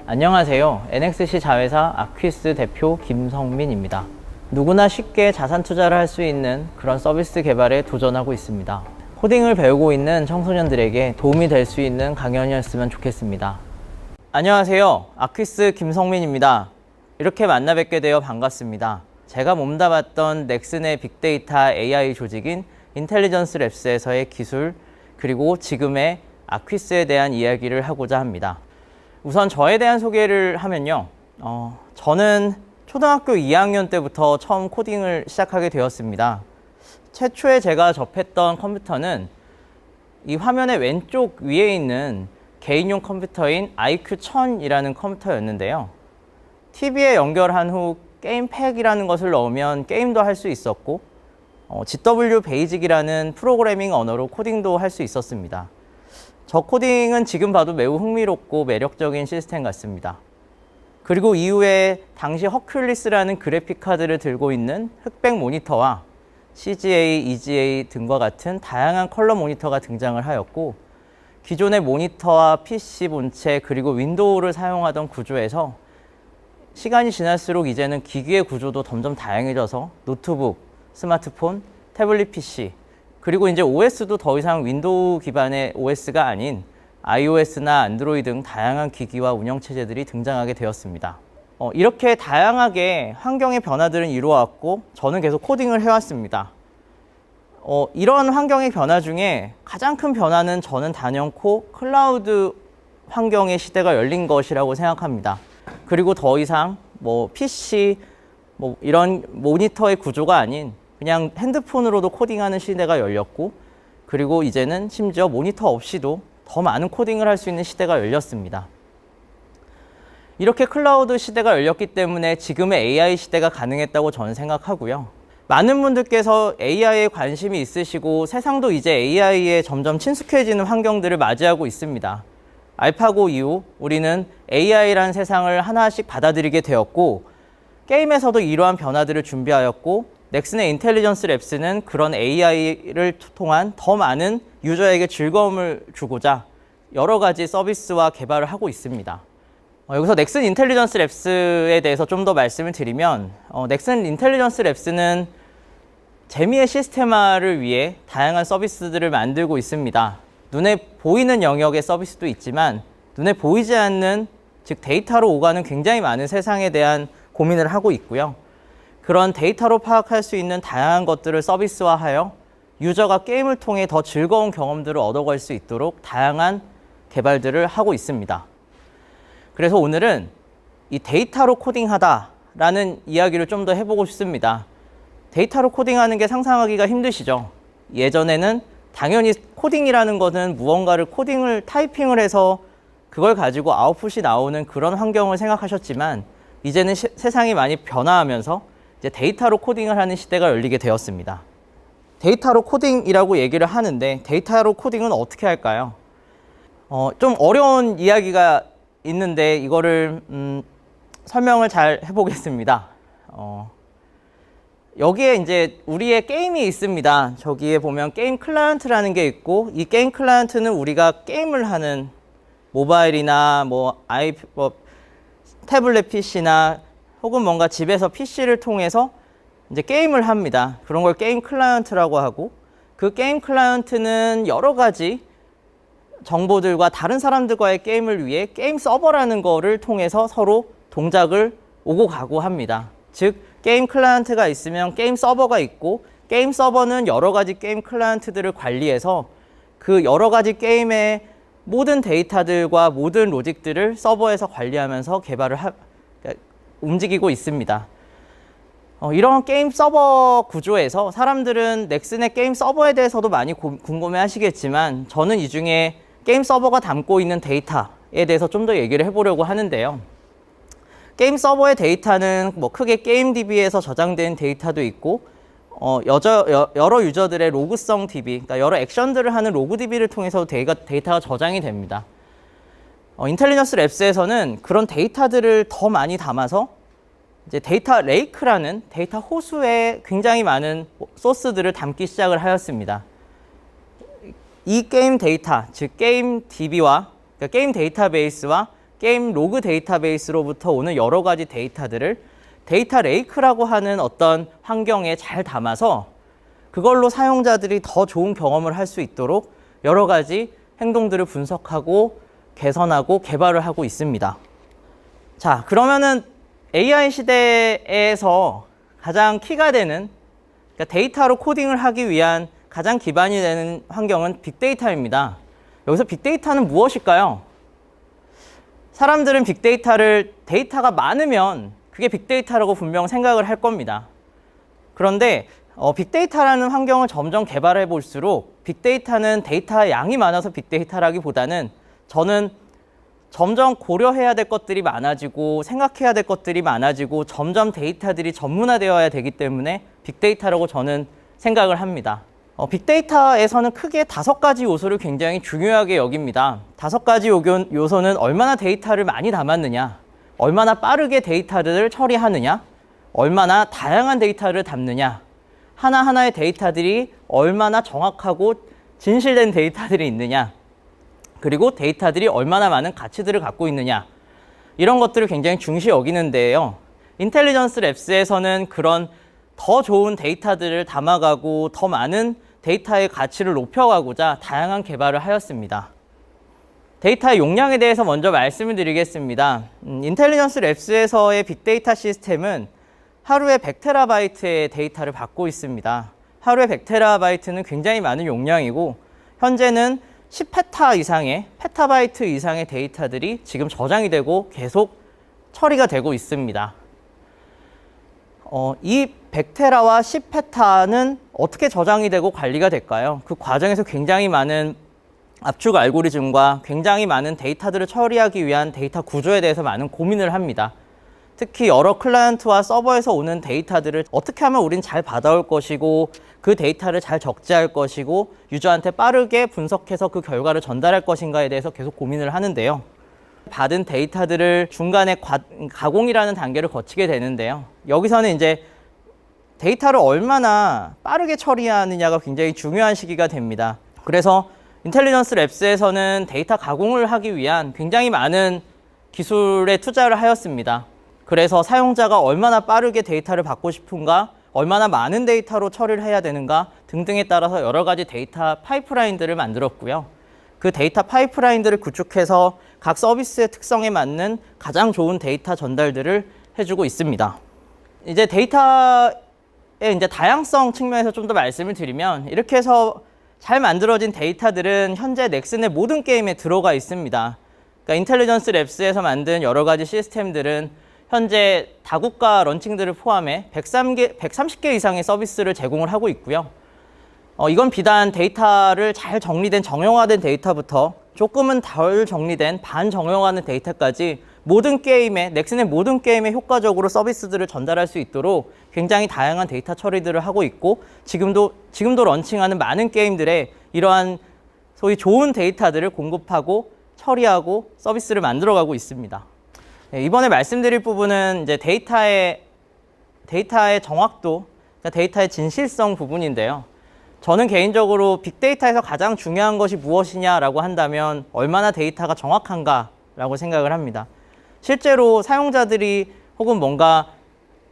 안녕하세요. NXC 자회사 아퀴스 대표 김성민입니다. 누구나 쉽게 자산 투자를 할 수 있는 그런 서비스 개발에 도전하고 있습니다. 코딩을 배우고 있는 청소년들에게 도움이 될 수 있는 강연이었으면 좋겠습니다. 안녕하세요. 아퀴스 김성민입니다. 이렇게 만나 뵙게 되어 반갑습니다. 제가 몸담았던 넥슨의 빅데이터 AI 조직인 인텔리전스 랩스에서의 기술, 그리고 지금의 아퀴스에 대한 이야기를 하고자 합니다. 우선 저에 대한 소개를 하면요. 저는 초등학교 2학년 때부터 처음 코딩을 시작하게 되었습니다. 최초에 제가 접했던 컴퓨터는 이 화면의 왼쪽 위에 있는 개인용 컴퓨터인 IQ1000이라는 컴퓨터였는데요. TV에 연결한 후 게임팩이라는 것을 넣으면 게임도 할 수 있었고 GW 베이직이라는 프로그래밍 언어로 코딩도 할 수 있었습니다. 저 코딩은 지금 봐도 매우 흥미롭고 매력적인 시스템 같습니다. 그리고 이후에 당시 허큘리스라는 그래픽 카드를 들고 있는 흑백 모니터와 CGA, EGA 등과 같은 다양한 컬러 모니터가 등장을 하였고, 기존의 모니터와 PC 본체 그리고 윈도우를 사용하던 구조에서 시간이 지날수록 이제는 기기의 구조도 점점 다양해져서 노트북, 스마트폰, 태블릿 PC, 그리고 이제 OS도 더 이상 윈도우 기반의 OS가 아닌 iOS나 안드로이드 등 다양한 기기와 운영체제들이 등장하게 되었습니다. 이렇게 다양하게 환경의 변화들은 이루어왔고 저는 계속 코딩을 해왔습니다. 이런 환경의 변화 중에 가장 큰 변화는 저는 단연코 클라우드 환경의 시대가 열린 것이라고 생각합니다. 그리고 더 이상 PC, 이런 모니터의 구조가 아닌 그냥 핸드폰으로도 코딩하는 시대가 열렸고, 그리고 이제는 심지어 모니터 없이도 더 많은 코딩을 할 수 있는 시대가 열렸습니다. 이렇게 클라우드 시대가 열렸기 때문에 지금의 AI 시대가 가능했다고 저는 생각하고요. 많은 분들께서 AI에 관심이 있으시고 세상도 이제 AI에 점점 친숙해지는 환경들을 맞이하고 있습니다. 알파고 이후 우리는 AI라는 세상을 하나씩 받아들이게 되었고, 게임에서도 이러한 변화들을 준비하였고, 넥슨의 인텔리전스 랩스는 그런 AI를 통한 더 많은 유저에게 즐거움을 주고자 여러 가지 서비스와 개발을 하고 있습니다. 여기서 넥슨 인텔리전스 랩스에 대해서 좀 더 말씀을 드리면, 넥슨 인텔리전스 랩스는 재미의 시스템화를 위해 다양한 서비스들을 만들고 있습니다. 눈에 보이는 영역의 서비스도 있지만 눈에 보이지 않는, 즉 데이터로 오가는 굉장히 많은 세상에 대한 고민을 하고 있고요. 그런 데이터로 파악할 수 있는 다양한 것들을 서비스화하여 유저가 게임을 통해 더 즐거운 경험들을 얻어갈 수 있도록 다양한 개발들을 하고 있습니다. 그래서 오늘은 이 데이터로 코딩하다라는 이야기를 좀 더 해보고 싶습니다. 데이터로 코딩하는 게 상상하기가 힘드시죠? 예전에는 당연히 코딩이라는 것은 무언가를 타이핑을 해서 그걸 가지고 아웃풋이 나오는 그런 환경을 생각하셨지만, 이제는 세상이 많이 변화하면서 이제 데이터로 코딩을 하는 시대가 열리게 되었습니다. 데이터로 코딩이라고 얘기를 하는데 데이터로 코딩은 어떻게 할까요? 좀 어려운 이야기가 있는데 이거를 설명을 잘 해보겠습니다. 여기에 이제 우리의 게임이 있습니다. 저기에 보면 게임 클라이언트라는 게 있고, 이 게임 클라이언트는 우리가 게임을 하는 모바일이나 태블릿 PC나 혹은 뭔가 집에서 PC를 통해서 이제 게임을 합니다. 그런 걸 게임 클라이언트라고 하고, 그 게임 클라이언트는 여러 가지 정보들과 다른 사람들과의 게임을 위해 게임 서버라는 거를 통해서 서로 동작을 오고 가고 합니다. 즉 게임 클라이언트가 있으면 게임 서버가 있고, 게임 서버는 여러 가지 게임 클라이언트들을 관리해서 그 여러 가지 게임의 모든 데이터들과 모든 로직들을 서버에서 관리하면서 개발을 움직이고 있습니다. 이런 게임 서버 구조에서 사람들은 넥슨의 게임 서버에 대해서도 많이 궁금해 하시겠지만, 저는 이 중에 게임 서버가 담고 있는 데이터에 대해서 좀 더 얘기를 해보려고 하는데요. 게임 서버의 데이터는 크게 게임DB에서 저장된 데이터도 있고, 여러 유저들의 로그성 DB, 그러니까 여러 액션들을 하는 로그DB를 통해서 데이터가 저장이 됩니다. 인텔리전스 랩스에서는 그런 데이터들을 더 많이 담아서 이제 데이터 레이크라는 데이터 호수에 굉장히 많은 소스들을 담기 시작을 하였습니다. 이 게임 데이터, 즉 게임 DB와, 그러니까 게임 데이터베이스와 게임 로그 데이터베이스로부터 오는 여러 가지 데이터들을 데이터 레이크라고 하는 어떤 환경에 잘 담아서 그걸로 사용자들이 더 좋은 경험을 할 수 있도록 여러 가지 행동들을 분석하고 개선하고 개발을 하고 있습니다. 자, 그러면은 AI 시대에서 가장 키가 되는, 그러니까 데이터로 코딩을 하기 위한 가장 기반이 되는 환경은 빅데이터입니다. 여기서 빅데이터는 무엇일까요? 사람들은 데이터가 많으면 그게 빅데이터라고 분명 생각을 할 겁니다. 그런데 빅데이터라는 환경을 점점 개발해 볼수록 빅데이터는 데이터의 양이 많아서 빅데이터라기보다는 저는 점점 고려해야 될 것들이 많아지고 생각해야 될 것들이 많아지고 점점 데이터들이 전문화되어야 되기 때문에 빅데이터라고 저는 생각을 합니다. 빅데이터에서는 크게 5가지 요소를 굉장히 중요하게 여깁니다. 5가지 요소는 얼마나 데이터를 많이 담았느냐, 얼마나 빠르게 데이터를 처리하느냐, 얼마나 다양한 데이터를 담느냐, 하나하나의 데이터들이 얼마나 정확하고 진실된 데이터들이 있느냐, 그리고 데이터들이 얼마나 많은 가치들을 갖고 있느냐, 이런 것들을 굉장히 중시 여기는데요. 인텔리전스 랩스에서는 그런 더 좋은 데이터들을 담아가고 더 많은 데이터의 가치를 높여가고자 다양한 개발을 하였습니다. 데이터의 용량에 대해서 먼저 말씀을 드리겠습니다. 인텔리전스 랩스에서의 빅데이터 시스템은 하루에 100테라바이트의 데이터를 받고 있습니다. 하루에 100테라바이트는 굉장히 많은 용량이고 현재는 10페타 이상의, 페타바이트 이상의 데이터들이 지금 저장이 되고 계속 처리가 되고 있습니다. 이 100테라와 10페타는 어떻게 저장이 되고 관리가 될까요? 그 과정에서 굉장히 많은 압축 알고리즘과 굉장히 많은 데이터들을 처리하기 위한 데이터 구조에 대해서 많은 고민을 합니다. 특히 여러 클라이언트와 서버에서 오는 데이터들을 어떻게 하면 우린 잘 받아올 것이고 그 데이터를 잘 적재할 것이고 유저한테 빠르게 분석해서 그 결과를 전달할 것인가에 대해서 계속 고민을 하는데요. 받은 데이터들을 중간에 가공이라는 단계를 거치게 되는데요. 여기서는 이제 데이터를 얼마나 빠르게 처리하느냐가 굉장히 중요한 시기가 됩니다. 그래서 인텔리전스 랩스에서는 데이터 가공을 하기 위한 굉장히 많은 기술에 투자를 하였습니다. 그래서 사용자가 얼마나 빠르게 데이터를 받고 싶은가, 얼마나 많은 데이터로 처리를 해야 되는가 등등에 따라서 여러 가지 데이터 파이프라인들을 만들었고요. 그 데이터 파이프라인들을 구축해서 각 서비스의 특성에 맞는 가장 좋은 데이터 전달들을 해주고 있습니다. 이제 데이터의 다양성 측면에서 좀 더 말씀을 드리면 이렇게 해서 잘 만들어진 데이터들은 현재 넥슨의 모든 게임에 들어가 있습니다. 그러니까 인텔리전스 랩스에서 만든 여러 가지 시스템들은 현재 다국가 런칭들을 포함해 130개 이상의 서비스를 제공을 하고 있고요. 이건 비단 데이터를 잘 정리된 정형화된 데이터부터 조금은 덜 정리된 반정형화된 데이터까지 넥슨의 모든 게임에 효과적으로 서비스들을 전달할 수 있도록 굉장히 다양한 데이터 처리들을 하고 있고 지금도 런칭하는 많은 게임들에 이러한 소위 좋은 데이터들을 공급하고 처리하고 서비스를 만들어가고 있습니다. 이번에 말씀드릴 부분은 이제 데이터의 정확도, 그러니까 데이터의 진실성 부분인데요. 저는 개인적으로 빅데이터에서 가장 중요한 것이 무엇이냐라고 한다면 얼마나 데이터가 정확한가라고 생각을 합니다. 실제로 사용자들이 혹은 뭔가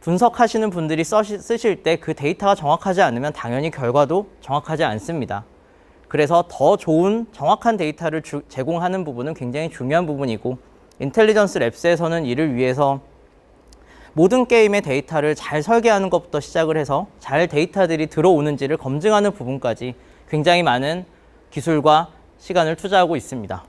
분석하시는 분들이 쓰실 때 그 데이터가 정확하지 않으면 당연히 결과도 정확하지 않습니다. 그래서 더 좋은 정확한 데이터를 제공하는 부분은 굉장히 중요한 부분이고 인텔리전스 랩스에서는 이를 위해서 모든 게임의 데이터를 잘 설계하는 것부터 시작을 해서 잘 데이터들이 들어오는지를 검증하는 부분까지 굉장히 많은 기술과 시간을 투자하고 있습니다.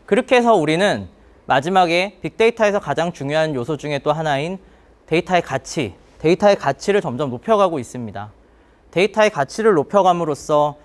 그렇게 해서 우리는 마지막에 빅데이터에서 가장 중요한 요소 중에 또 하나인 데이터의 가치를 점점 높여가고 있습니다. 데이터의 가치를 높여감으로써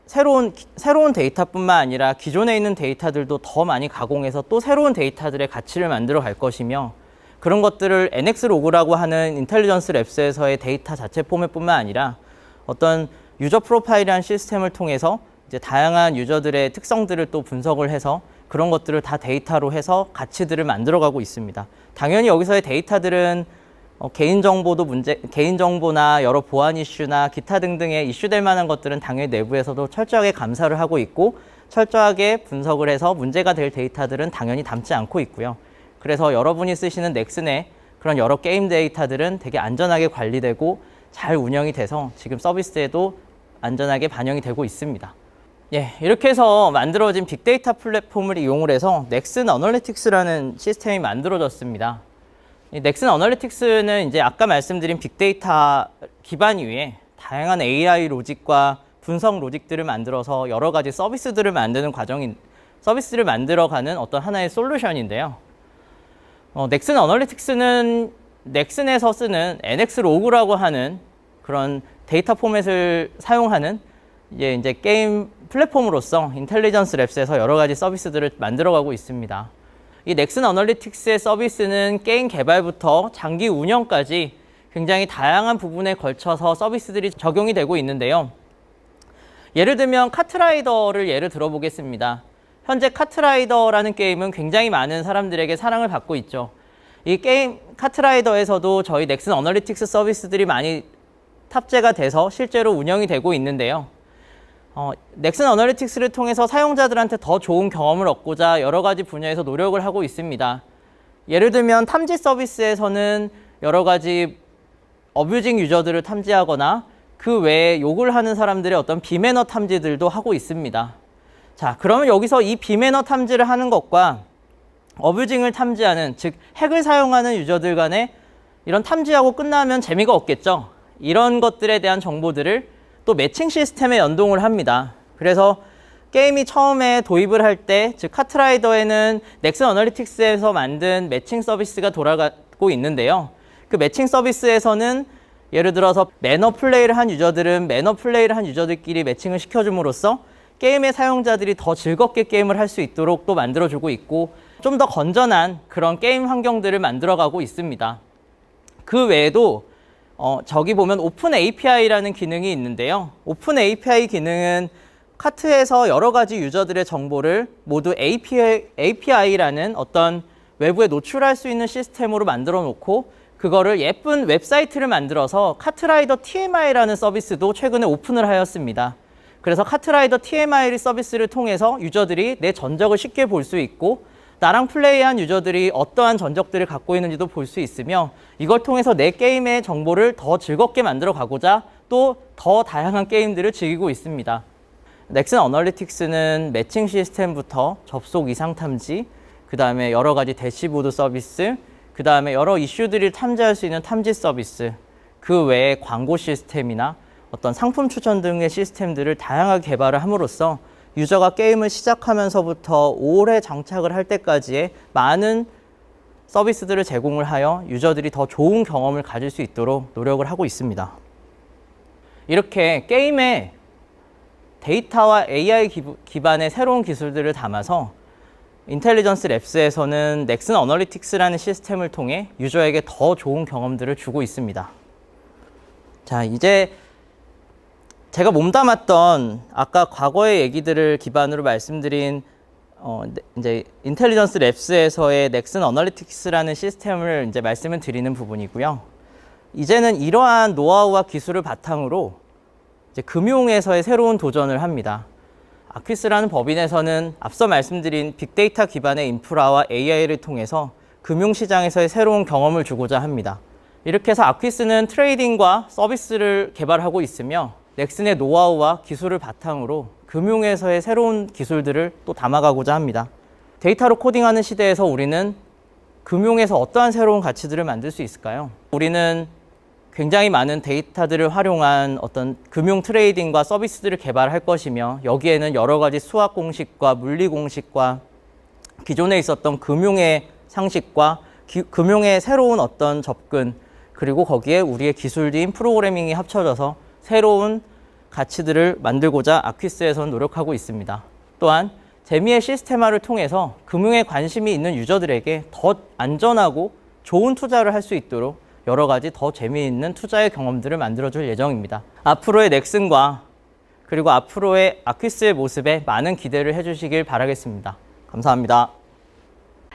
새로운 데이터뿐만 아니라 기존에 있는 데이터들도 더 많이 가공해서 또 새로운 데이터들의 가치를 만들어 갈 것이며 그런 것들을 NX로그라고 하는 인텔리전스 랩스에서의 데이터 자체 포맷뿐만 아니라 어떤 유저 프로파일이라는 시스템을 통해서 이제 다양한 유저들의 특성들을 또 분석을 해서 그런 것들을 다 데이터로 해서 가치들을 만들어가고 있습니다. 당연히 여기서의 데이터들은 개인정보나 여러 보안 이슈나 기타 등등의 이슈될 만한 것들은 당연히 내부에서도 철저하게 감사를 하고 있고 철저하게 분석을 해서 문제가 될 데이터들은 당연히 담지 않고 있고요. 그래서 여러분이 쓰시는 넥슨의 그런 여러 게임 데이터들은 되게 안전하게 관리되고 잘 운영이 돼서 지금 서비스에도 안전하게 반영이 되고 있습니다. 예, 이렇게 해서 만들어진 빅데이터 플랫폼을 이용을 해서 넥슨 어널리틱스라는 시스템이 만들어졌습니다. 이 넥슨 어널리틱스는 이제 아까 말씀드린 빅데이터 기반 위에 다양한 AI 로직과 분석 로직들을 만들어서 여러 가지 서비스들을 만드는 서비스를 만들어가는 어떤 하나의 솔루션인데요. 넥슨 어널리틱스는 넥슨에서 쓰는 NX로그라고 하는 그런 데이터 포맷을 사용하는 이제 게임 플랫폼으로서 인텔리전스 랩스에서 여러 가지 서비스들을 만들어가고 있습니다. 이 넥슨 어널리틱스의 서비스는 게임 개발부터 장기 운영까지 굉장히 다양한 부분에 걸쳐서 서비스들이 적용이 되고 있는데요. 예를 들면 카트라이더를 예를 들어보겠습니다. 현재 카트라이더라는 게임은 굉장히 많은 사람들에게 사랑을 받고 있죠. 이 게임 카트라이더에서도 저희 넥슨 어널리틱스 서비스들이 많이 탑재가 돼서 실제로 운영이 되고 있는데요. 넥슨 어널리틱스를 통해서 사용자들한테 더 좋은 경험을 얻고자 여러 가지 분야에서 노력을 하고 있습니다. 예를 들면 탐지 서비스에서는 여러 가지 어뷰징 유저들을 탐지하거나 그 외에 욕을 하는 사람들의 어떤 비매너 탐지들도 하고 있습니다. 자, 그러면 여기서 이 비매너 탐지를 하는 것과 어뷰징을 탐지하는, 즉 핵을 사용하는 유저들 간에 이런 탐지하고 끝나면 재미가 없겠죠. 이런 것들에 대한 정보들을 또 매칭 시스템에 연동을 합니다. 그래서 게임이 처음에 도입을 할 때, 즉 카트라이더에는 넥슨 어널리틱스에서 만든 매칭 서비스가 돌아가고 있는데요. 그 매칭 서비스에서는 예를 들어서 매너 플레이를 한 유저들은 매너 플레이를 한 유저들끼리 매칭을 시켜줌으로써 게임의 사용자들이 더 즐겁게 게임을 할 수 있도록 또 만들어주고 있고 좀 더 건전한 그런 게임 환경들을 만들어가고 있습니다. 그 외에도 저기 보면 오픈 API라는 기능이 있는데요. 오픈 API 기능은 카트에서 여러 가지 유저들의 정보를 모두 API라는 어떤 외부에 노출할 수 있는 시스템으로 만들어 놓고 그거를 예쁜 웹사이트를 만들어서 카트라이더 TMI라는 서비스도 최근에 오픈을 하였습니다. 그래서 카트라이더 TMI 서비스를 통해서 유저들이 내 전적을 쉽게 볼 수 있고 나랑 플레이한 유저들이 어떠한 전적들을 갖고 있는지도 볼 수 있으며 이걸 통해서 내 게임의 정보를 더 즐겁게 만들어 가고자 또 더 다양한 게임들을 즐기고 있습니다. 넥슨 어널리틱스는 매칭 시스템부터 접속 이상 탐지, 그 다음에 여러 가지 대시보드 서비스, 그 다음에 여러 이슈들을 탐지할 수 있는 탐지 서비스, 그 외에 광고 시스템이나 어떤 상품 추천 등의 시스템들을 다양하게 개발을 함으로써 유저가 게임을 시작하면서부터 오래 장착을 할 때까지의 많은 서비스들을 제공을 하여 유저들이 더 좋은 경험을 가질 수 있도록 노력을 하고 있습니다. 이렇게 게임에 데이터와 AI 기반의 새로운 기술들을 담아서 인텔리전스 랩스에서는 넥슨 어널리틱스라는 시스템을 통해 유저에게 더 좋은 경험들을 주고 있습니다. 자, 이제 제가 몸담았던 아까 과거의 얘기들을 기반으로 말씀드린 이제 인텔리전스 랩스에서의 넥슨 어널리틱스라는 시스템을 이제 말씀을 드리는 부분이고요. 이제는 이러한 노하우와 기술을 바탕으로 이제 금융에서의 새로운 도전을 합니다. 아퀴스라는 법인에서는 앞서 말씀드린 빅데이터 기반의 인프라와 AI를 통해서 금융시장에서의 새로운 경험을 주고자 합니다. 이렇게 해서 아퀴스는 트레이딩과 서비스를 개발하고 있으며 넥슨의 노하우와 기술을 바탕으로 금융에서의 새로운 기술들을 또 담아가고자 합니다. 데이터로 코딩하는 시대에서 우리는 금융에서 어떠한 새로운 가치들을 만들 수 있을까요? 우리는 굉장히 많은 데이터들을 활용한 어떤 금융 트레이딩과 서비스들을 개발할 것이며 여기에는 여러 가지 수학 공식과 물리 공식과 기존에 있었던 금융의 상식과 금융의 새로운 어떤 접근 그리고 거기에 우리의 기술인 프로그래밍이 합쳐져서 새로운 가치들을 만들고자 아퀴스에서는 노력하고 있습니다. 또한 재미의 시스템화를 통해서 금융에 관심이 있는 유저들에게 더 안전하고 좋은 투자를 할 수 있도록 여러 가지 더 재미있는 투자의 경험들을 만들어줄 예정입니다. 앞으로의 넥슨과 그리고 앞으로의 아퀴스의 모습에 많은 기대를 해주시길 바라겠습니다. 감사합니다.